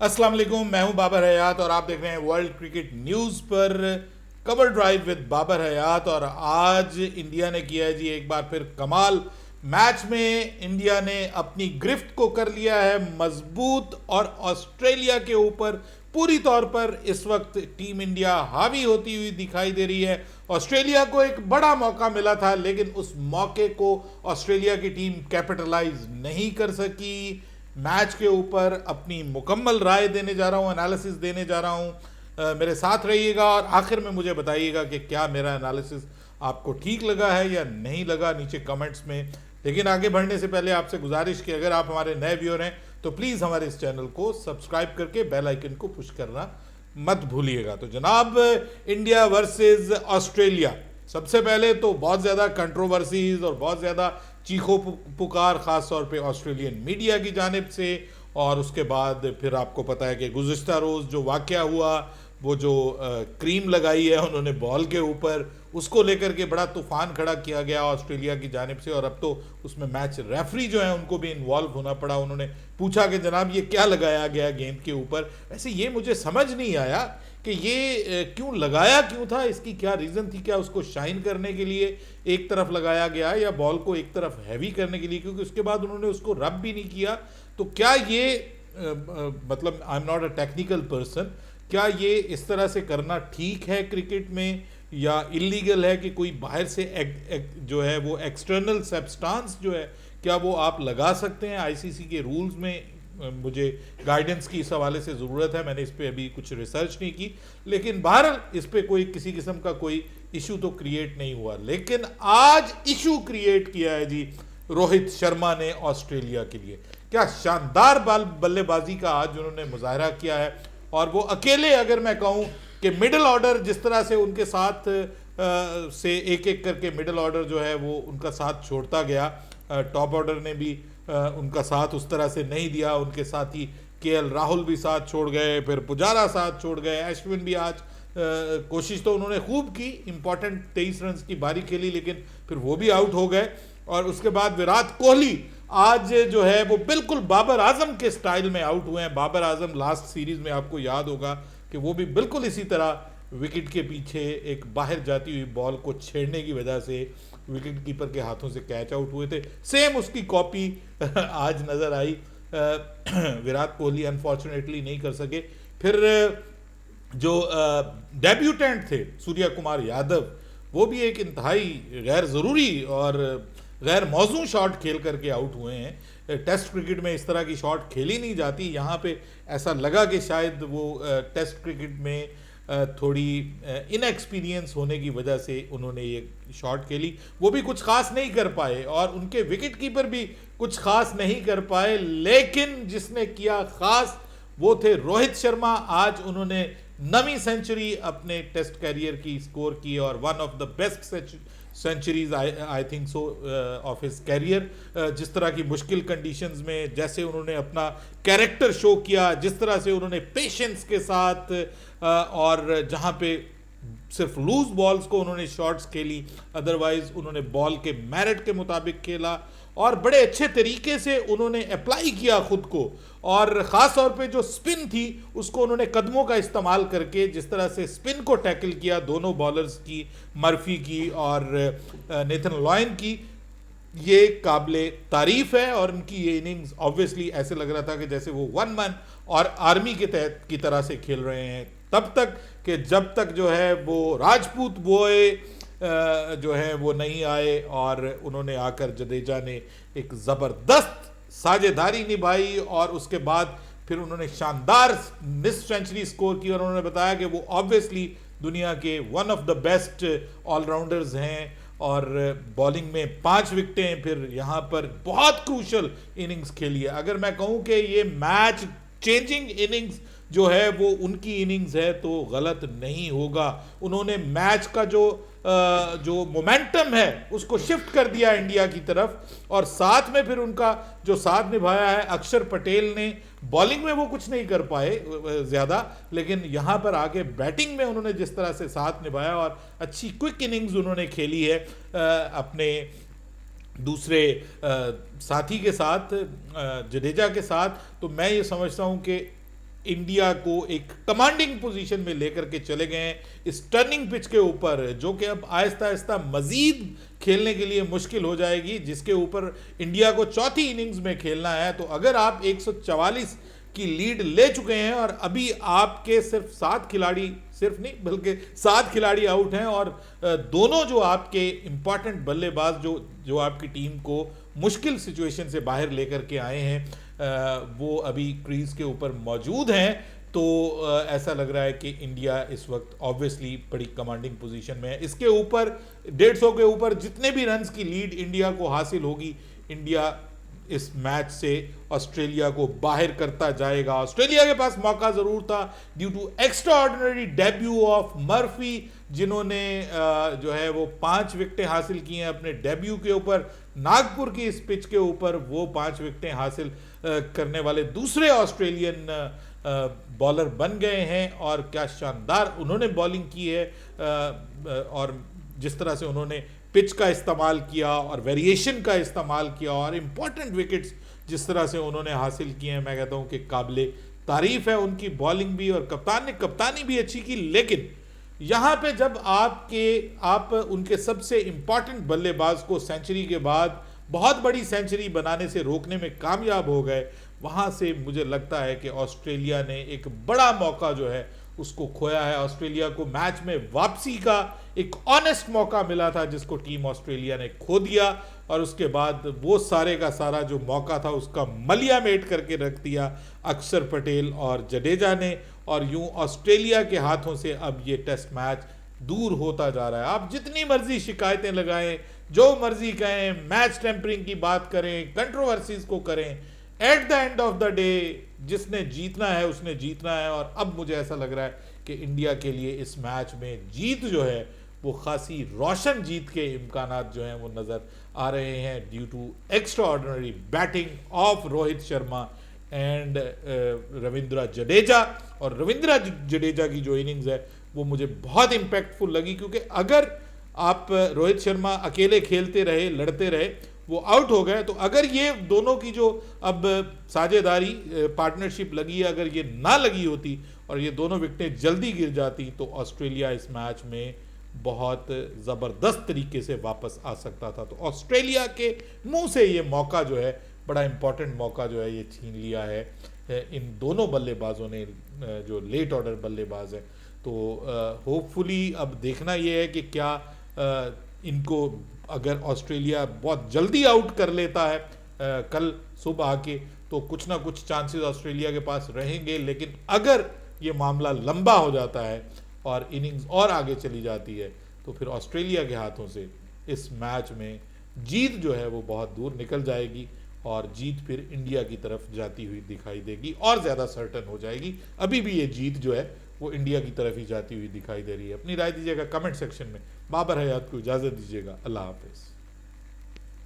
अस्सलाम वालेकुम, मैं हूं बाबर हयात और आप देख रहे हैं वर्ल्ड क्रिकेट न्यूज़ पर कवर ड्राइव विद बाबर हयात। और आज इंडिया ने किया है जी एक बार फिर कमाल। मैच में इंडिया ने अपनी गिरफ्त को कर लिया है मजबूत और ऑस्ट्रेलिया के ऊपर पूरी तौर पर इस वक्त टीम इंडिया हावी होती हुई दिखाई दे रही है। ऑस्ट्रेलिया को एक बड़ा मौका मिला था लेकिन उस मौके को ऑस्ट्रेलिया की टीम कैपिटलाइज नहीं कर सकी। मैच के ऊपर अपनी मुकम्मल राय देने जा रहा हूँ, एनालिसिस देने जा रहा हूँ। मेरे साथ रहिएगा और आखिर में मुझे बताइएगा कि क्या मेरा एनालिसिस आपको ठीक लगा है या नहीं लगा, नीचे कमेंट्स में। लेकिन आगे बढ़ने से पहले आपसे गुजारिश कि अगर आप हमारे नए व्यूअर हैं तो प्लीज़ हमारे इस चैनल को सब्सक्राइब करके बेल आइकन को पुश करना मत भूलिएगा। तो जनाब, इंडिया वर्सेस ऑस्ट्रेलिया, सबसे पहले तो बहुत ज़्यादा कंट्रोवर्सीज और बहुत ज़्यादा चीखों पुकार ख़ास तौर पे ऑस्ट्रेलियन मीडिया की जानिब से। और उसके बाद फिर आपको पता है कि गुज़िश्ता रोज़ जो वाक़या हुआ, वो जो क्रीम लगाई है उन्होंने बॉल के ऊपर, उसको लेकर के बड़ा तूफान खड़ा किया गया ऑस्ट्रेलिया की जानिब से। और अब तो उसमें मैच रेफरी जो है उनको भी इन्वॉल्व होना पड़ा। उन्होंने पूछा कि जनाब ये क्या लगाया गया गेंद के ऊपर। वैसे ये मुझे समझ नहीं आया कि ये क्यों लगाया क्यों था, इसकी क्या रीज़न थी। क्या उसको शाइन करने के लिए एक तरफ लगाया गया या बॉल को एक तरफ हैवी करने के लिए, क्योंकि उसके बाद उन्होंने उसको रब भी नहीं किया। तो क्या ये मतलब I am not a technical person, क्या ये इस तरह से करना ठीक है क्रिकेट में या इलीगल है कि कोई बाहर से जो है वो एक्सटर्नल सब्सटेंस जो है क्या वो आप लगा सकते हैं। आईसीसी के रूल्स में मुझे गाइडेंस की इस हवाले से ज़रूरत है। मैंने इस पर अभी कुछ रिसर्च नहीं की, लेकिन बहरहाल इस पर कोई किसी किस्म का कोई इशू तो क्रिएट नहीं हुआ। लेकिन आज इशू क्रिएट किया है जी रोहित शर्मा ने ऑस्ट्रेलिया के लिए। क्या शानदार बल्लेबाजी का आज उन्होंने मुजाहरा किया है। और वो अकेले, अगर मैं कहूँ कि मिडिल ऑर्डर जिस तरह से उनके साथ से एक एक करके मिडिल ऑर्डर जो है वो उनका साथ छोड़ता गया, टॉप ऑर्डर ने भी उनका साथ उस तरह से नहीं दिया। उनके साथ ही केएल राहुल भी साथ छोड़ गए, फिर पुजारा साथ छोड़ गए, अश्विन भी आज कोशिश तो उन्होंने खूब की, इंपॉर्टेंट 23 रन की बारी खेली, लेकिन फिर वो भी आउट हो गए। और उसके बाद विराट कोहली आज जो है वो बिल्कुल बाबर आजम के स्टाइल में आउट हुए हैं। बाबर आजम लास्ट सीरीज में आपको याद होगा कि वो भी बिल्कुल इसी तरह विकेट के पीछे एक बाहर जाती हुई बॉल को छेड़ने की वजह से विकेट कीपर के हाथों से कैच आउट हुए थे। सेम उसकी कॉपी आज नज़र आई। विराट कोहली अनफॉर्चुनेटली नहीं कर सके। फिर जो डेब्यूटेंट थे सूर्या कुमार यादव, वो भी एक इंतहाई गैर ज़रूरी और गैर मौजूद शॉट खेल करके आउट हुए हैं। टेस्ट क्रिकेट में इस तरह की शॉट खेली नहीं जाती। यहाँ पे ऐसा लगा कि शायद वो टेस्ट क्रिकेट में थोड़ी इनएक्सपीरियंस होने की वजह से उन्होंने ये शॉट खेली, वो भी कुछ खास नहीं कर पाए और उनके विकेट कीपर भी कुछ खास नहीं कर पाए। लेकिन जिसने किया खास वो थे रोहित शर्मा। आज उन्होंने 9वीं सेंचुरी अपने टेस्ट कैरियर की स्कोर की और one of the best centuries I think so of his career. जिस तरह की मुश्किल कंडीशंस में जैसे उन्होंने अपना कैरेक्टर शो किया, जिस तरह से उन्होंने पेशेंस के साथ और जहाँ पे सिर्फ लूज बॉल्स को उन्होंने शॉट्स खेली, अदरवाइज उन्होंने बॉल के मेरिट के मुताबिक खेला और बड़े अच्छे तरीके से उन्होंने अप्लाई किया खुद को। और ख़ास तौर पे जो स्पिन थी उसको उन्होंने कदमों का इस्तेमाल करके जिस तरह से स्पिन को टैकल किया दोनों बॉलर्स की, मर्फी की और नेथन लॉयन की, ये काबिले तारीफ है। और उनकी ये इनिंग्स ऑब्वियसली ऐसे लग रहा था कि जैसे वो वन मैन और आर्मी के तहत की तरह से खेल रहे हैं, तब तक कि जब तक जो है वो राजपूत बॉय जो है वो नहीं आए और उन्होंने आकर जडेजा ने एक ज़बरदस्त साझेदारी निभाई और उसके बाद फिर उन्होंने शानदार मिस सेंचुरी स्कोर की। और उन्होंने बताया कि वो ऑब्वियसली दुनिया के one of the best allrounders हैं और बॉलिंग में 5 विकेटें, फिर यहाँ पर बहुत क्रूशल इनिंग्स खेली है। अगर मैं कहूँ कि ये मैच चेंजिंग इनिंग्स जो है वो उनकी इनिंग्स है तो गलत नहीं होगा। उन्होंने मैच का जो मोमेंटम है उसको शिफ्ट कर दिया इंडिया की तरफ और साथ में फिर उनका जो साथ निभाया है अक्षर पटेल ने। बॉलिंग में वो कुछ नहीं कर पाए ज़्यादा, लेकिन यहाँ पर आके बैटिंग में उन्होंने जिस तरह से साथ निभाया और अच्छी क्विक इनिंग्स उन्होंने खेली है अपने दूसरे साथी के साथ, जडेजा के साथ। तो मैं ये समझता हूँ कि इंडिया को एक कमांडिंग पोजीशन में लेकर के चले गए हैं इस टर्निंग पिच के ऊपर, जो कि अब आहिस्ता आहिस्ता मजीद खेलने के लिए मुश्किल हो जाएगी, जिसके ऊपर इंडिया को चौथी इनिंग्स में खेलना है। तो अगर आप 144 की लीड ले चुके हैं और अभी आपके सिर्फ 7 खिलाड़ी, सिर्फ नहीं बल्कि 7 खिलाड़ी आउट हैं, और दोनों जो आपके इंपॉर्टेंट बल्लेबाज जो आपकी टीम को मुश्किल सिचुएशन से बाहर लेकर के आए हैं वो अभी क्रीज के ऊपर मौजूद हैं, तो ऐसा लग रहा है कि इंडिया इस वक्त ऑब्वियसली बड़ी कमांडिंग पोजीशन में है। इसके ऊपर 150 के ऊपर जितने भी रन्स की लीड इंडिया को हासिल होगी, इंडिया इस मैच से ऑस्ट्रेलिया को बाहर करता जाएगा। ऑस्ट्रेलिया के पास मौका जरूर था due to extraordinary debut of Murphy, जिन्होंने जो है वो 5 विकेटें हासिल की हैं अपने डेब्यू के ऊपर। नागपुर की इस पिच के ऊपर वो 5 विकेटें हासिल करने वाले दूसरे ऑस्ट्रेलियन बॉलर बन गए हैं, और क्या शानदार उन्होंने बॉलिंग की है, और जिस तरह से उन्होंने पिच का इस्तेमाल किया और वेरिएशन का इस्तेमाल किया और इम्पॉर्टेंट विकेट्स जिस तरह से उन्होंने हासिल किए हैं, मैं कहता हूं कि काबिले तारीफ है उनकी बॉलिंग भी, और कप्तान ने कप्तानी भी अच्छी की। लेकिन यहां पे जब आप उनके सबसे इंपॉर्टेंट बल्लेबाज को सेंचुरी के बाद बहुत बड़ी सेंचुरी बनाने से रोकने में कामयाब हो गए, वहां से मुझे लगता है कि ऑस्ट्रेलिया ने एक बड़ा मौका जो है उसको खोया है। ऑस्ट्रेलिया को मैच में वापसी का एक ऑनेस्ट मौका मिला था, जिसको टीम ऑस्ट्रेलिया ने खो दिया, और उसके बाद वो सारे का सारा जो मौका था उसका मलिया मेट करके रख दिया अक्षर पटेल और जडेजा ने, और यूं ऑस्ट्रेलिया के हाथों से अब ये टेस्ट मैच दूर होता जा रहा है। आप जितनी मर्जी शिकायतें लगाएं, जो मर्जी कहें, मैच टेम्परिंग की बात करें, कंट्रोवर्सीज को करें, at the end of the day जिसने जीतना है उसने जीतना है। और अब मुझे ऐसा लग रहा है कि इंडिया के लिए इस मैच में जीत जो है वो खासी रोशन जीत के इम्कानात जो हैं वो नज़र आ रहे हैं due to extraordinary batting of Rohit Sharma and Ravindra Jadeja. और रविंद्र जडेजा की जो इनिंग्स है वो मुझे बहुत इम्पैक्टफुल लगी, क्योंकि अगर आप रोहित शर्मा अकेले खेलते रहे, लड़ते रहे, वो आउट हो गए, तो अगर ये दोनों की जो अब साझेदारी पार्टनरशिप लगी है, अगर ये ना लगी होती और ये दोनों विकेटें जल्दी गिर जाती, तो ऑस्ट्रेलिया इस मैच में बहुत ज़बरदस्त तरीके से वापस आ सकता था। तो ऑस्ट्रेलिया के मुंह से ये मौका जो है, बड़ा इंपॉर्टेंट मौका जो है, ये छीन लिया है इन दोनों बल्लेबाजों ने, जो लेट ऑर्डर बल्लेबाज हैं। तो होपफुली अब देखना ये है कि क्या इनको अगर ऑस्ट्रेलिया बहुत जल्दी आउट कर लेता है कल सुबह आके, तो कुछ ना कुछ चांसेस ऑस्ट्रेलिया के पास रहेंगे। लेकिन अगर ये मामला लंबा हो जाता है और इनिंग्स और आगे चली जाती है, तो फिर ऑस्ट्रेलिया के हाथों से इस मैच में जीत जो है वो बहुत दूर निकल जाएगी, और जीत फिर इंडिया की तरफ जाती हुई दिखाई देगी और ज़्यादा सर्टन हो जाएगी। अभी भी ये जीत जो है वो इंडिया की तरफ ही जाती हुई दिखाई दे रही है। अपनी राय दीजिएगा कमेंट सेक्शन में। बाबर हयात को इजाज़त दीजिएगा। अल्लाह हाफिज़।